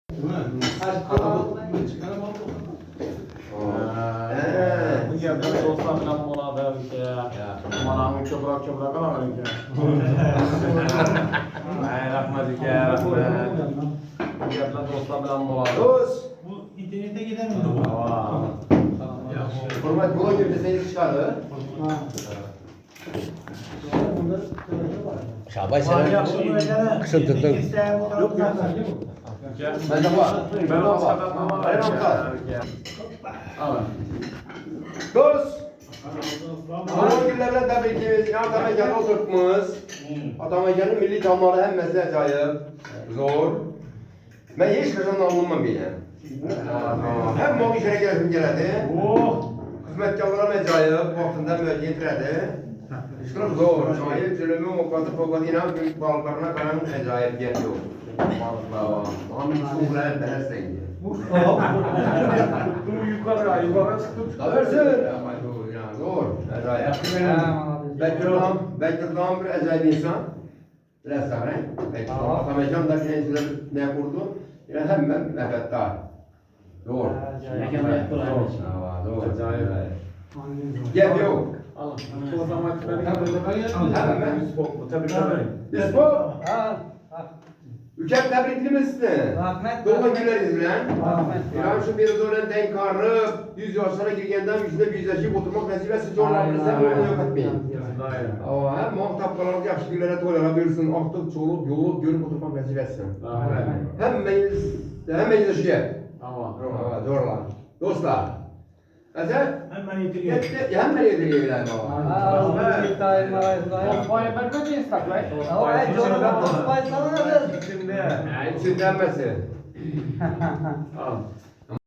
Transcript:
Bu yerden dostlar bilan bo'ladi aka. Manamni ko'proq olaman aka. Rahmat aka, rahmat. Bu yerdan dostlar bilan bo'ladi. Do'st, Bu internetga ketadimi bu? hurmat bloger desangiz chiqadi. Şabay sen kısım tuttun. Yok yok. Bende var. Ben o sakatladım. Aynen var. Al. Do'st, blogerlerle tabii ki Atamekan'a oturtmuş. Atamekan'ın milli tamları hemmesi acayip. Zor. Ben hiç kazanın alınmam bile. Hem mobil işe gelsin geledi. Hizmetkarlara acayip, vaktinde müvecih getiredi. İşte zor. Şahit zulümü mukatı inan büyük balıklarına kalan acayip geliyor. Amin şuhlar bereseydi. Bu yukarı çıktı. Habersin. Zor. Acayip. Bekir'dan bir acayip insan. Biraz sonra. Bekir'dan. Atamecan da kendisiyle ne kurdu? Yani hemen mehbettar. Zor. Zor. Acayip. Gel yok. Al. O zaman Hemen. Tabii tabii. İspo. Ülkem tebrikli misin? Rahmet. Doğan günleriz bilen. Rahmet. Yani şu bir zoran denk karnı 100 yaşına girgenden yüzünde bir yaşayıp oturmak nasip etsin. Zorlarınızı hem onu yok etmeyin. Ama hem muhtaplarınız yaşlı günlere toylanabilirsin. Artık çoluk, yoluk, görüp oturmak nasip etsin. Hemen yaşayın. Tamam. Zorla. Dostlar. Ezel, Hemen yetiriyor. hemen yediriyorlar Osman'ı ben kaç istaklar? İçindenmesin. Al.